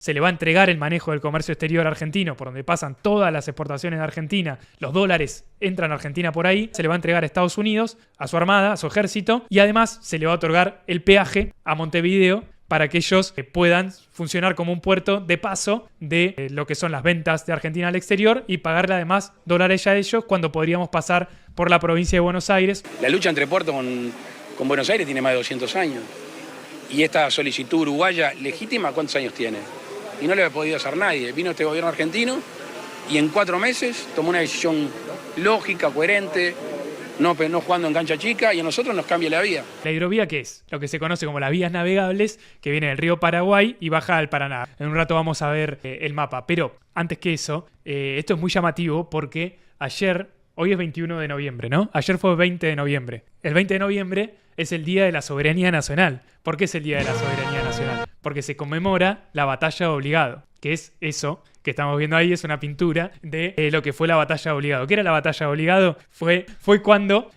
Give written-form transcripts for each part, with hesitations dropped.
se le va a entregar el manejo del comercio exterior argentino, por donde pasan todas las exportaciones de Argentina, los dólares entran a Argentina por ahí, se le va a entregar a Estados Unidos, a su armada, a su ejército, y además se le va a otorgar el peaje a Montevideo para que ellos puedan funcionar como un puerto de paso de lo que son las ventas de Argentina al exterior y pagarle además dólares a ellos cuando podríamos pasar por la provincia de Buenos Aires. La lucha entre Puerto con Buenos Aires tiene más de 200 años. Y esta solicitud uruguaya legítima, ¿cuántos años tiene? Y no le ha podido hacer nadie. Vino este gobierno argentino y en 4 meses tomó una decisión lógica, coherente, no jugando en cancha chica, y a nosotros nos cambia la vida. ¿La hidrovía qué es? Lo que se conoce como las vías navegables, que viene del río Paraguay y baja al Paraná. En un rato vamos a ver el mapa. Pero antes que eso, esto es muy llamativo porque hoy es 21 de noviembre, ¿no? Ayer fue 20 de noviembre. El 20 de noviembre es el Día de la Soberanía Nacional. ¿Por qué es el Día de la Soberanía Nacional? Porque se conmemora la Batalla de Obligado, que es eso que estamos viendo ahí, es una pintura de lo que fue la Batalla de Obligado. ¿Qué era la Batalla de Obligado? Fue cuando,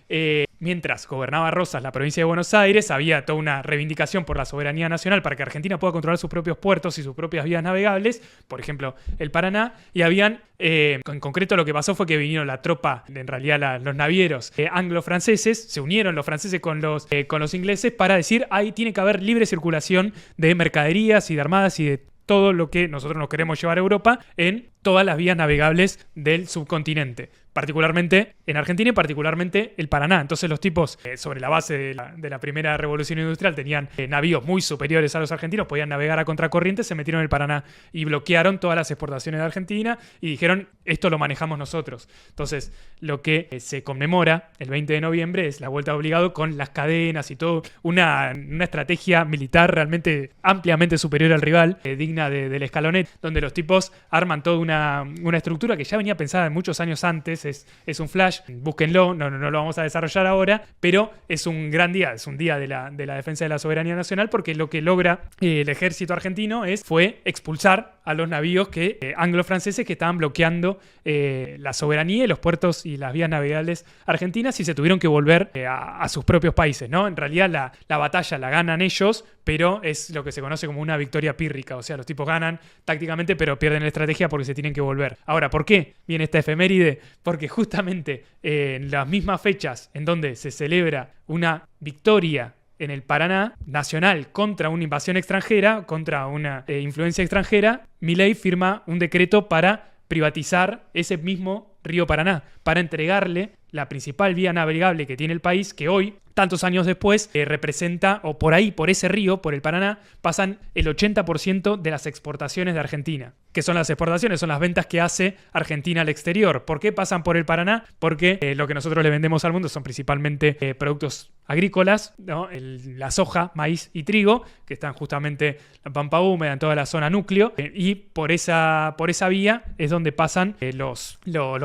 mientras gobernaba Rosas la provincia de Buenos Aires, había toda una reivindicación por la soberanía nacional para que Argentina pueda controlar sus propios puertos y sus propias vías navegables, por ejemplo, el Paraná, y habían, en concreto lo que pasó fue que vinieron la tropa, en realidad los navieros anglo-franceses, se unieron los franceses con los ingleses para decir, ahí tiene que haber libre circulación de mercaderías y de armadas y de todo lo que nosotros nos queremos llevar a Europa en todas las vías navegables del subcontinente, particularmente en Argentina y particularmente el Paraná. Entonces los tipos, sobre la base de la primera revolución industrial, tenían navíos muy superiores a los argentinos, podían navegar a contracorriente, se metieron en el Paraná y bloquearon todas las exportaciones de Argentina y dijeron, esto lo manejamos nosotros. Entonces lo que se conmemora el 20 de noviembre es la vuelta de Obligado con las cadenas y todo, una estrategia militar realmente ampliamente superior al rival, digna del Escalonet, donde los tipos arman toda una estructura que ya venía pensada muchos años antes. Es un flash, búsquenlo, no lo vamos a desarrollar ahora, pero es un gran día, es un día de la defensa de la soberanía nacional, porque lo que logra el ejército argentino fue expulsar a los navíos anglo-franceses que estaban bloqueando la soberanía y los puertos y las vías navegables argentinas, y se tuvieron que volver a sus propios países, ¿no? En realidad la batalla la ganan ellos, pero es lo que se conoce como una victoria pírrica, o sea, los tipos ganan tácticamente pero pierden la estrategia porque se tienen que volver. Ahora, ¿por qué viene esta efeméride? Porque justamente en las mismas fechas en donde se celebra una victoria en el Paraná nacional contra una invasión extranjera, contra una influencia extranjera, Milei firma un decreto para privatizar ese mismo río Paraná, para entregarle la principal vía navegable que tiene el país, que hoy, tantos años después, representa, o por ahí, por ese río, por el Paraná, pasan el 80% de las exportaciones de Argentina. ¿Qué son las exportaciones? Son las ventas que hace Argentina al exterior. ¿Por qué pasan por el Paraná? Porque lo que nosotros le vendemos al mundo son principalmente productos agrícolas, ¿no? La soja, maíz y trigo, que están justamente en la pampa húmeda, en toda la zona núcleo, y por esa vía es donde pasan los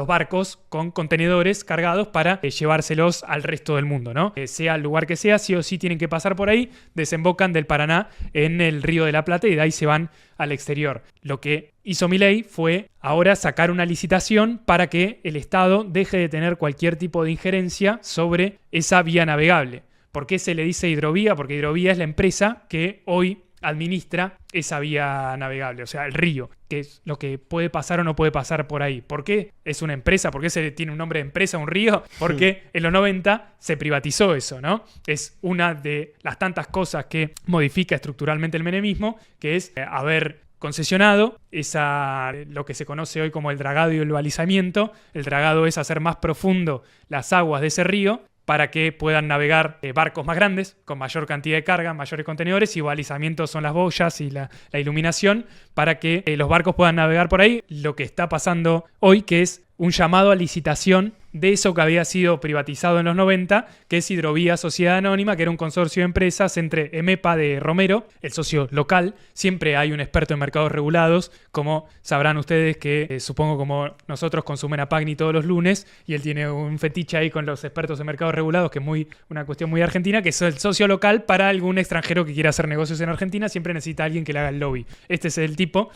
barcos con contenedores cargados para llevárselos al resto del mundo, ¿no? Sea el lugar que sea, sí o sí tienen que pasar por ahí, desembocan del Paraná en el Río de la Plata y de ahí se van al exterior. Lo que hizo Milei fue ahora sacar una licitación para que el Estado deje de tener cualquier tipo de injerencia sobre esa vía navegable. ¿Por qué se le dice hidrovía? Porque hidrovía es la empresa que hoy administra esa vía navegable, o sea, el río, que es lo que puede pasar o no puede pasar por ahí. ¿Por qué es una empresa? ¿Por qué se tiene un nombre de empresa un río? Porque en los 90 se privatizó eso, ¿no? Es una de las tantas cosas que modifica estructuralmente el menemismo, que es haber concesionado lo que se conoce hoy como el dragado y el balizamiento. El dragado es hacer más profundo las aguas de ese río para que puedan navegar barcos más grandes, con mayor cantidad de carga, mayores contenedores, y balizamiento son las boyas y la iluminación, para que los barcos puedan navegar por ahí. Lo que está pasando hoy, que es un llamado a licitación de eso que había sido privatizado en los 90, que es Hidrovía Sociedad Anónima, que era un consorcio de empresas entre EMEPA de Romero, el socio local. Siempre hay un experto en mercados regulados, como sabrán ustedes que supongo como nosotros consumen a Pagni todos los lunes, y él tiene un fetiche ahí con los expertos en mercados regulados, que es una cuestión muy argentina, que es el socio local para algún extranjero que quiera hacer negocios en Argentina. Siempre necesita alguien que le haga el lobby. Este es el tipo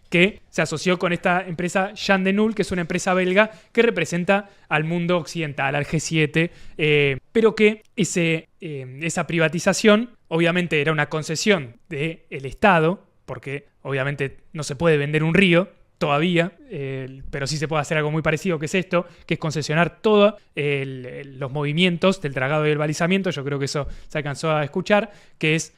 que se asoció con esta empresa Jan de Null, que es una empresa belga que representa al mundo occidental, al G7, pero que esa privatización obviamente era una concesión del Estado porque obviamente no se puede vender un río todavía, pero sí se puede hacer algo muy parecido, que es esto, que es concesionar todos los movimientos del dragado y el balizamiento. Yo creo que eso se alcanzó a escuchar, que es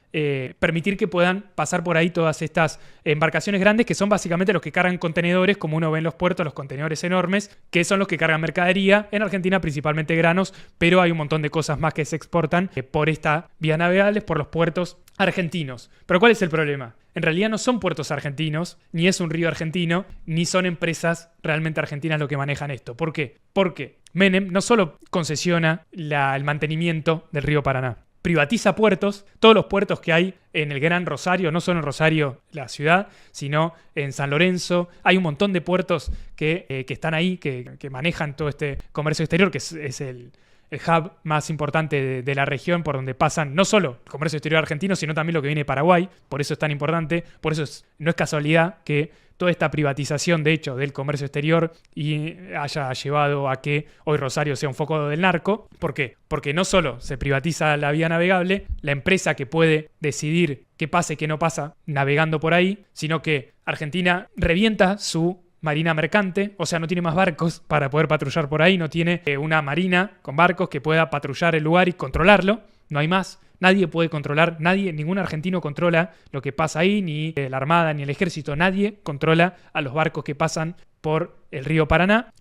permitir que puedan pasar por ahí todas estas embarcaciones grandes, que son básicamente los que cargan contenedores, como uno ve en los puertos, los contenedores enormes, que son los que cargan mercadería, en Argentina principalmente granos, pero hay un montón de cosas más que se exportan por esta vía navegable, por los puertos argentinos. Pero ¿cuál es el problema? En realidad no son puertos argentinos, ni es un río argentino, ni son empresas realmente argentinas lo que manejan esto. ¿Por qué? Porque Menem no solo concesiona el mantenimiento del río Paraná, privatiza puertos, todos los puertos que hay en el Gran Rosario, no solo en Rosario, la ciudad, sino en San Lorenzo. Hay un montón de puertos que están ahí, que manejan todo este comercio exterior, que es el hub más importante de la región, por donde pasan no solo el comercio exterior argentino, sino también lo que viene de Paraguay. Por eso es tan importante, por eso no es casualidad que toda esta privatización, de hecho, del comercio exterior haya llevado a que hoy Rosario sea un foco del narco. ¿Por qué? Porque no solo se privatiza la vía navegable, la empresa que puede decidir qué pasa y qué no pasa navegando por ahí, sino que Argentina revienta su marina mercante, o sea, no tiene más barcos para poder patrullar por ahí, no tiene una marina con barcos que pueda patrullar el lugar y controlarlo, no hay más. Nadie puede controlar, ningún argentino controla lo que pasa ahí, ni la Armada, ni el Ejército, nadie controla a los barcos que pasan por el río Paraná.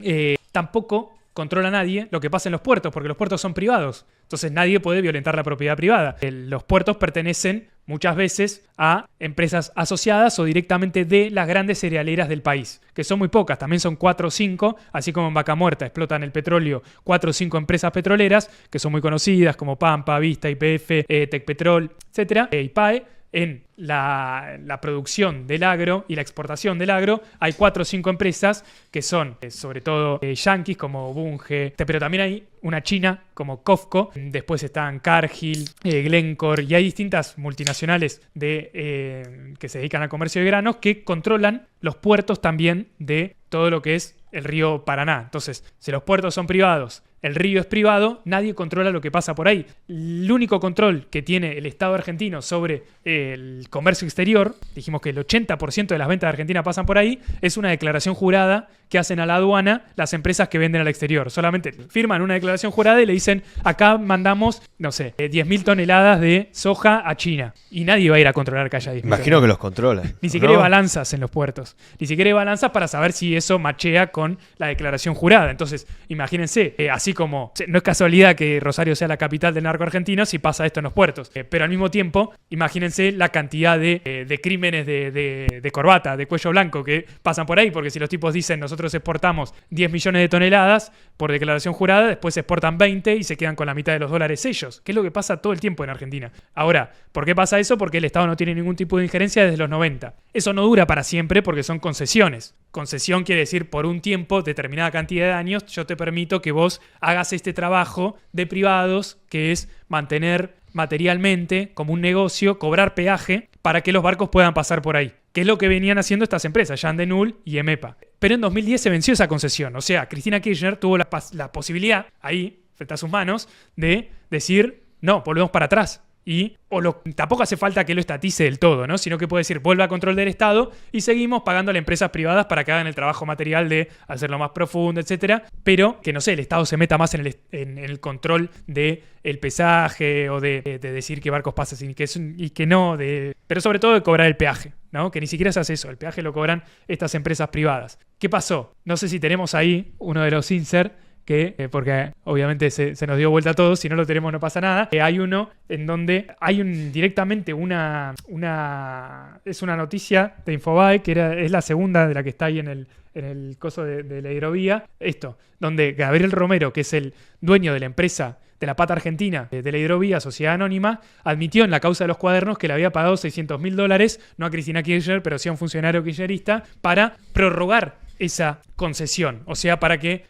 Tampoco controla nadie lo que pasa en los puertos, porque los puertos son privados. Entonces nadie puede violentar la propiedad privada. Los puertos pertenecen muchas veces a empresas asociadas o directamente de las grandes cerealeras del país, que son muy pocas, también son 4 o 5, así como en Vaca Muerta explotan el petróleo 4 o 5 empresas petroleras, que son muy conocidas como Pampa, Vista, YPF, Tecpetrol, etcétera, IPAE. En la producción del agro y la exportación del agro hay 4 o 5 empresas que son sobre todo yanquis como Bunge, pero también hay una china como COFCO, después están Cargill, Glencore, y hay distintas multinacionales que se dedican al comercio de granos que controlan los puertos también de todo lo que es el río Paraná. Entonces, si los puertos son privados, el río es privado, nadie controla lo que pasa por ahí. El único control que tiene el Estado argentino sobre el comercio exterior, dijimos que el 80% de las ventas de Argentina pasan por ahí, es una declaración jurada que hacen a la aduana las empresas que venden al exterior. Solamente firman una declaración jurada y le dicen, acá mandamos, no sé, 10.000 toneladas de soja a China. Y nadie va a ir a controlar que haya 10.000. Imagino que los controlan. Ni siquiera hay balanzas en los puertos. Ni siquiera hay balanzas para saber si eso machea con la declaración jurada. Entonces, imagínense, así como no es casualidad que Rosario sea la capital del narco argentino si pasa esto en los puertos. Pero al mismo tiempo, imagínense la cantidad de crímenes de corbata, de cuello blanco que pasan por ahí. Porque si los tipos dicen, nosotros exportamos 10 millones de toneladas por declaración jurada, después se exportan 20 y se quedan con la mitad de los dólares ellos. Que es lo que pasa todo el tiempo en Argentina. Ahora, ¿por qué pasa eso? Porque el Estado no tiene ningún tipo de injerencia desde los 90. Eso no dura para siempre porque son concesiones. Concesión quiere decir por un tiempo, determinada cantidad de años, yo te permito que vos hagas este trabajo de privados, que es mantener materialmente como un negocio, cobrar peaje para que los barcos puedan pasar por ahí. Que es lo que venían haciendo estas empresas, Jan de Null y EMEPA. Pero en 2010 se venció esa concesión. O sea, Cristina Kirchner tuvo la posibilidad ahí, frente a sus manos, de decir, no, volvemos para atrás. Tampoco hace falta que lo estatice del todo, ¿no? Sino que puede decir, vuelve a control del Estado y seguimos pagando a empresas privadas para que hagan el trabajo material de hacerlo más profundo, etcétera. Pero que, no sé, el Estado se meta más en el control del pesaje o de decir qué barcos pasan y que no. Pero sobre todo de cobrar el peaje, ¿no? Que ni siquiera se hace eso. El peaje lo cobran estas empresas privadas. ¿Qué pasó? No sé si tenemos ahí uno de los insert porque obviamente se nos dio vuelta a todos, si no lo tenemos no pasa nada. Hay uno en donde hay directamente es una noticia de Infobae, que es la segunda de la que está ahí en el coso de la hidrovía. Donde Gabriel Romero, que es el dueño de la empresa de la pata argentina de la hidrovía, Sociedad Anónima, admitió en la causa de los cuadernos que le había pagado $600.000, no a Cristina Kirchner, pero sí a un funcionario kirchnerista, para prorrogar esa concesión, o sea, para que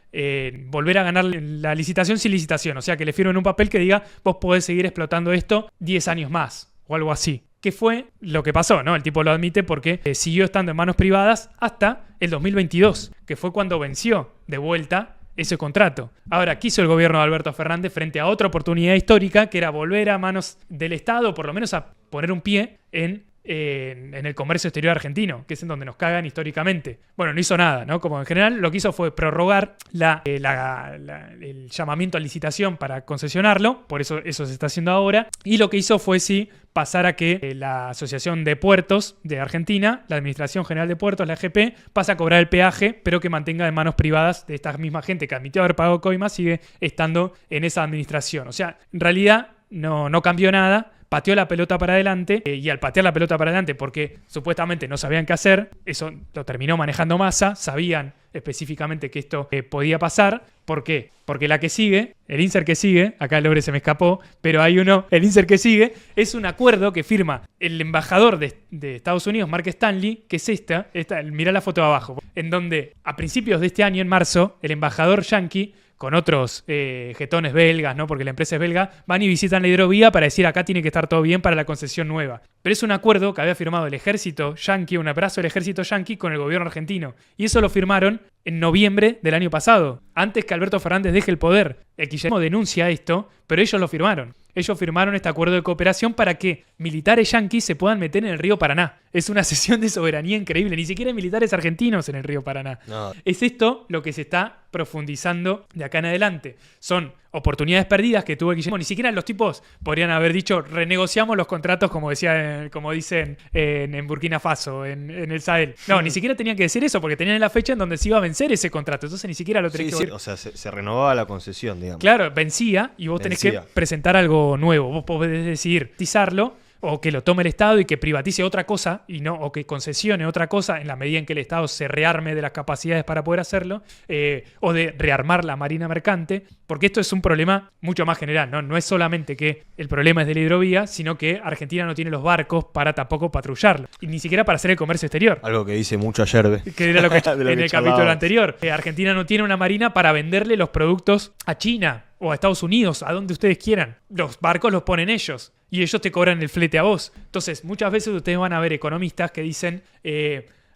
volver a ganar la licitación sin licitación, o sea, que le firmen un papel que diga, vos podés seguir explotando esto 10 años más, o algo así. ¿Qué fue lo que pasó? ¿No? El tipo lo admite porque siguió estando en manos privadas hasta el 2022, que fue cuando venció de vuelta ese contrato. Ahora, ¿qué hizo el gobierno de Alberto Fernández frente a otra oportunidad histórica, que era volver a manos del Estado, por lo menos a poner un pie en en el comercio exterior argentino, que es en donde nos cagan históricamente. Bueno, no hizo nada, ¿no? Como en general lo que hizo fue prorrogar el llamamiento a licitación para concesionarlo, por eso se está haciendo ahora, y lo que hizo fue pasar a que la Asociación de Puertos de Argentina, la Administración General de Puertos, la AGP, pasa a cobrar el peaje, pero que mantenga en manos privadas de esta misma gente que admitió haber pagado coimas, sigue estando en esa administración. O sea, en realidad no cambió nada. Pateó la pelota para adelante y al patear la pelota para adelante porque supuestamente no sabían qué hacer, eso lo terminó manejando Massa, sabían específicamente que esto podía pasar. ¿Por qué? Porque la que sigue, el insert que sigue, acá el nombre se me escapó, pero hay uno, el insert que sigue, es un acuerdo que firma el embajador de Estados Unidos, Mark Stanley, que es esta, mirá la foto de abajo, en donde a principios de este año, en marzo, el embajador yanqui con otros jetones belgas, ¿no? Porque la empresa es belga, van y visitan la hidrovía para decir acá tiene que estar todo bien para la concesión nueva. Pero es un acuerdo que había firmado el ejército yanqui, un abrazo del ejército yanqui con el gobierno argentino. Y eso lo firmaron en noviembre del año pasado, antes que Alberto Fernández deje el poder. El kirchnerismo denuncia esto, pero ellos lo firmaron. Ellos firmaron este acuerdo de cooperación para que militares yanquis se puedan meter en el río Paraná. Es una cesión de soberanía increíble. Ni siquiera hay militares argentinos en el río Paraná. No. Es esto lo que se está profundizando de acá en adelante. Son oportunidades perdidas que tuvo el kirchnerismo. Ni siquiera los tipos podrían haber dicho renegociamos los contratos como dicen en Burkina Faso, en el Sahel. No, ni siquiera tenían que decir eso porque tenían la fecha en donde se iba a vencer ese contrato. Entonces ni siquiera lo tenés que ver. O sea, se renovaba la concesión, digamos. Claro, vencía y vos tenés que presentar algo nuevo. Vos podés decidir privatizarlo o que lo tome el Estado y que privatice otra cosa o que concesione otra cosa en la medida en que el Estado se rearme de las capacidades para poder hacerlo, o de rearmar la marina mercante, porque esto es un problema mucho más general, ¿no? No es solamente que el problema es de la hidrovía, sino que Argentina no tiene los barcos para tampoco patrullarlo, y ni siquiera para hacer el comercio exterior. Algo que dice mucho ayer. Que era lo que en el capítulo anterior. Argentina no tiene una marina para venderle los productos a China o a Estados Unidos, a donde ustedes quieran. Los barcos los ponen ellos y ellos te cobran el flete a vos. Entonces, muchas veces ustedes van a ver economistas que dicen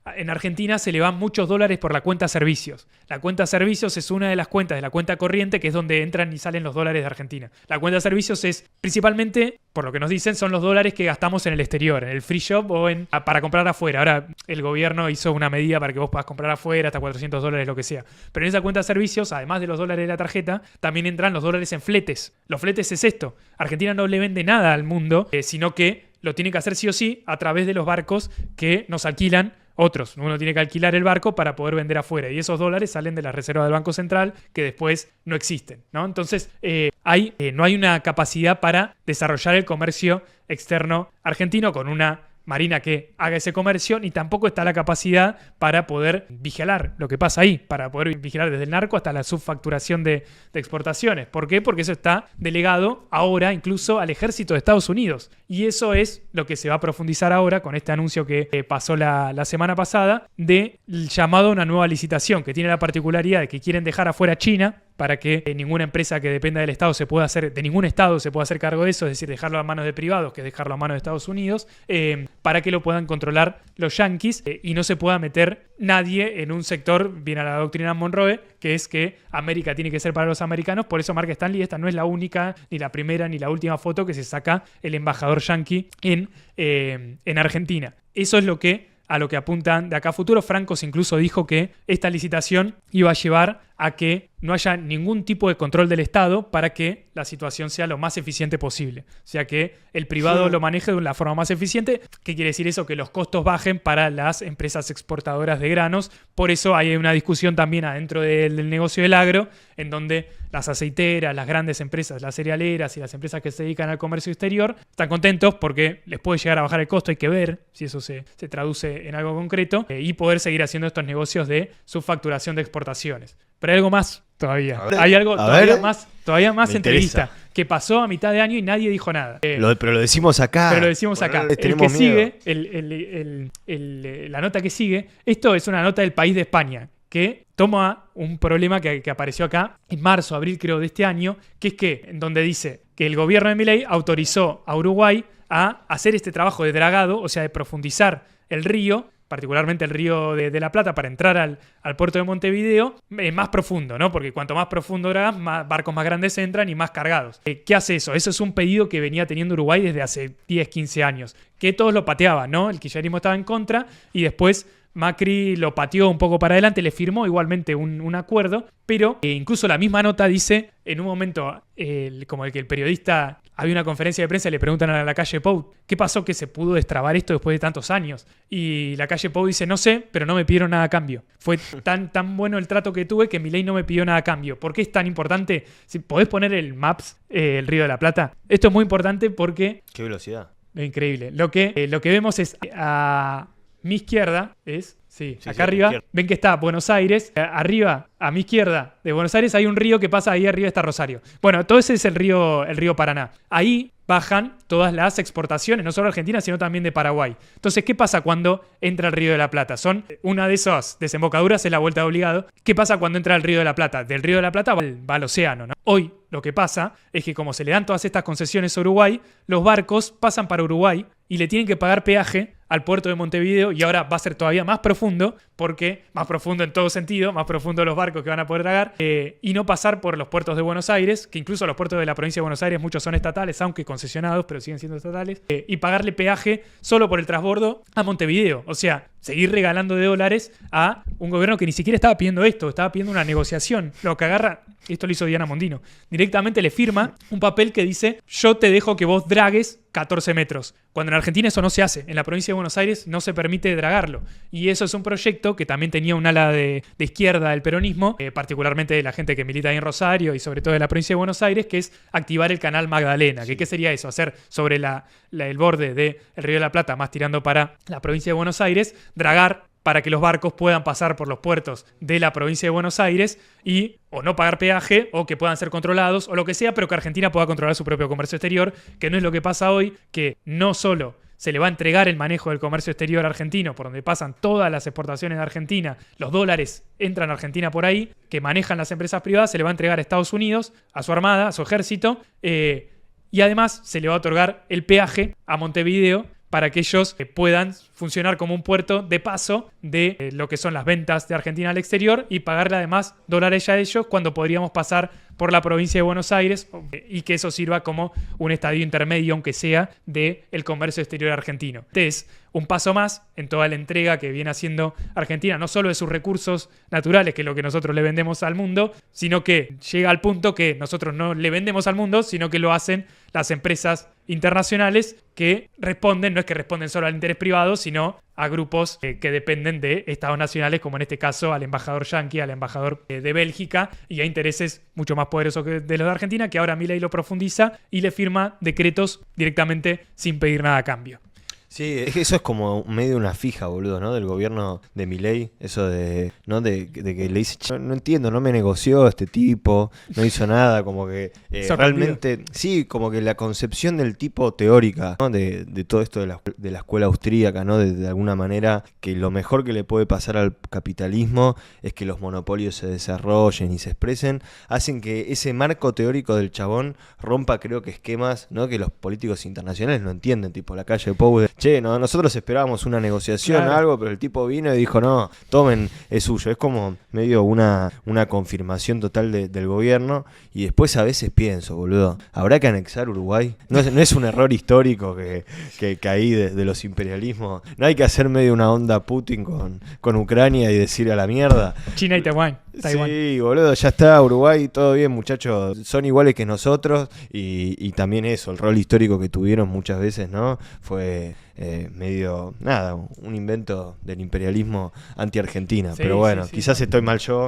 en Argentina se le van muchos dólares por la cuenta servicios. La cuenta servicios es una de las cuentas de la cuenta corriente, que es donde entran y salen los dólares de Argentina. La cuenta servicios es principalmente, por lo que nos dicen, son los dólares que gastamos en el exterior, en el free shop o para comprar afuera. Ahora el gobierno hizo una medida para que vos puedas comprar afuera hasta $400, lo que sea. Pero en esa cuenta servicios, además de los dólares de la tarjeta, también entran los dólares en fletes. Los fletes es esto. Argentina no le vende nada al mundo, sino que lo tiene que hacer sí o sí a través de los barcos que nos alquilan otros. Uno tiene que alquilar el barco para poder vender afuera y esos dólares salen de las reservas del Banco Central que después no existen, ¿no? Entonces no hay una capacidad para desarrollar el comercio externo argentino con una marina que haga ese comercio, ni tampoco está la capacidad para poder vigilar lo que pasa ahí, para poder vigilar desde el narco hasta la subfacturación de exportaciones. ¿Por qué? Porque eso está delegado ahora incluso al ejército de Estados Unidos. Y eso es lo que se va a profundizar ahora con este anuncio que pasó la semana pasada del llamado a una nueva licitación, que tiene la particularidad de que quieren dejar afuera a China para que ninguna empresa que dependa del Estado de ningún Estado se pueda hacer cargo de eso, es decir, dejarlo a manos de privados, que es dejarlo a manos de Estados Unidos, para que lo puedan controlar los yanquis y no se pueda meter nadie en un sector, viene a la doctrina Monroe, que es que América tiene que ser para los americanos. Por eso Mark Stanley, esta no es la única, ni la primera, ni la última foto que se saca el embajador yanqui en Argentina. Eso es a lo que apuntan de acá a futuro. Francos incluso dijo que esta licitación iba a llevar a que no haya ningún tipo de control del Estado para que la situación sea lo más eficiente posible. O sea, que el privado lo maneje de la forma más eficiente. ¿Qué quiere decir eso? Que los costos bajen para las empresas exportadoras de granos. Por eso hay una discusión también adentro del negocio del agro, en donde las aceiteras, las grandes empresas, las cerealeras y las empresas que se dedican al comercio exterior están contentos porque les puede llegar a bajar el costo. Hay que ver si eso se traduce en algo concreto y poder seguir haciendo estos negocios de subfacturación de exportaciones. Pero hay algo más todavía. Hay algo todavía más entrevista que pasó a mitad de año y nadie dijo nada. Pero lo decimos acá. El que sigue, la nota que sigue, esto es una nota del País de España, que toma un problema que apareció acá en marzo, abril creo de este año, que es que, en donde dice que el gobierno de Milei autorizó a Uruguay a hacer este trabajo de dragado, o sea, de profundizar el río, particularmente el río de la Plata, para entrar al puerto de Montevideo, es más profundo, ¿no? Porque cuanto más profundo dragás, más barcos más grandes entran y más cargados. ¿Qué hace eso? Eso es un pedido que venía teniendo Uruguay desde hace 10, 15 años, que todos lo pateaban, ¿no? El kirchnerismo estaba en contra y después Macri lo pateó un poco para adelante, le firmó igualmente un acuerdo, pero incluso la misma nota dice, en un momento, como el que el periodista, había una conferencia de prensa y le preguntan a la calle Pou, ¿qué pasó que se pudo destrabar esto después de tantos años? Y la calle Pou dice, no sé, pero no me pidieron nada a cambio. Fue tan bueno el trato que tuve que Milei no me pidió nada a cambio. ¿Por qué es tan importante? Si podés poner el Maps, el Río de la Plata. Esto es muy importante porque... ¿Qué velocidad? Es increíble. Lo que vemos es a mi izquierda, acá arriba, ven que está Buenos Aires, arriba, a mi izquierda de Buenos Aires hay un río que pasa, ahí arriba está Rosario. Bueno, todo ese es el río Paraná. Ahí bajan todas las exportaciones, no solo de Argentina, sino también de Paraguay. Entonces, ¿qué pasa cuando entra el Río de la Plata? Una de esas desembocaduras es la vuelta de obligado. ¿Qué pasa cuando entra el Río de la Plata? Del Río de la Plata va al océano, ¿no? Hoy lo que pasa es que como se le dan todas estas concesiones a Uruguay, los barcos pasan para Uruguay y le tienen que pagar peaje al puerto de Montevideo, y ahora va a ser todavía más profundo, porque más profundo en todo sentido, más profundo los barcos que van a poder dragar, y no pasar por los puertos de Buenos Aires, que incluso los puertos de la provincia de Buenos Aires muchos son estatales, aunque concesionados, pero siguen siendo estatales, y pagarle peaje solo por el transbordo a Montevideo. O sea, seguir regalando de dólares a un gobierno que ni siquiera estaba pidiendo esto, estaba pidiendo una negociación. Lo que agarra, esto lo hizo Diana Mondino, directamente le firma un papel que dice, yo te dejo que vos dragues 14 metros. Cuando en Argentina eso no se hace. En la provincia de Buenos Aires no se permite dragarlo. Y eso es un proyecto que también tenía un ala de izquierda del peronismo, particularmente de la gente que milita ahí en Rosario y sobre todo de la provincia de Buenos Aires, que es activar el canal Magdalena. ¿Qué sería eso? Hacer sobre el borde del Río de la Plata, más tirando para la provincia de Buenos Aires, dragar para que los barcos puedan pasar por los puertos de la provincia de Buenos Aires y o no pagar peaje o que puedan ser controlados o lo que sea, pero que Argentina pueda controlar su propio comercio exterior, que no es lo que pasa hoy, que no solo se le va a entregar el manejo del comercio exterior argentino, por donde pasan todas las exportaciones de Argentina, los dólares entran a Argentina por ahí, que manejan las empresas privadas, se le va a entregar a Estados Unidos, a su armada, a su ejército, y además se le va a otorgar el peaje a Montevideo para que ellos puedan funcionar como un puerto de paso de lo que son las ventas de Argentina al exterior y pagarle además dólares a ellos cuando podríamos pasar por la provincia de Buenos Aires y que eso sirva como un estadio intermedio, aunque sea, del comercio exterior argentino. Este es un paso más en toda la entrega que viene haciendo Argentina, no solo de sus recursos naturales, que es lo que nosotros le vendemos al mundo, sino que llega al punto que nosotros no le vendemos al mundo, sino que lo hacen las empresas internacionales que responden, no es que responden solo al interés privado, sino a grupos que dependen de estados nacionales, como en este caso al embajador yanqui, al embajador de Bélgica, y a intereses mucho más poderosos que de los de Argentina, que ahora Milei lo profundiza y le firma decretos directamente sin pedir nada a cambio. Sí, eso es como medio una fija, boludo, ¿no? Del gobierno de Milei, eso de que le dice, no entiendo, no me negoció este tipo, no hizo nada, como que realmente, sí, como que la concepción del tipo teórica, ¿no? De todo esto de la escuela austríaca, ¿no? De alguna manera, que lo mejor que le puede pasar al capitalismo es que los monopolios se desarrollen y se expresen, hacen que ese marco teórico del chabón rompa, creo que esquemas, ¿no? Que los políticos internacionales no entienden, tipo la calle Pou. Che, no, nosotros esperábamos una negociación, claro, algo, pero el tipo vino y dijo, no, tomen, es suyo. Es como medio una confirmación total del gobierno. Y después a veces pienso, boludo, ¿habrá que anexar Uruguay? ¿No es un error histórico que ahí de los imperialismos? ¿No hay que hacer medio una onda Putin con Ucrania y decir a la mierda? China y Taiwán. Sí, boludo, ya está, Uruguay, todo bien, muchachos, son iguales que nosotros y también eso, el rol histórico que tuvieron muchas veces, ¿no? Fue medio, nada, un invento del imperialismo anti-Argentina, pero bueno, sí, quizás estoy mal yo.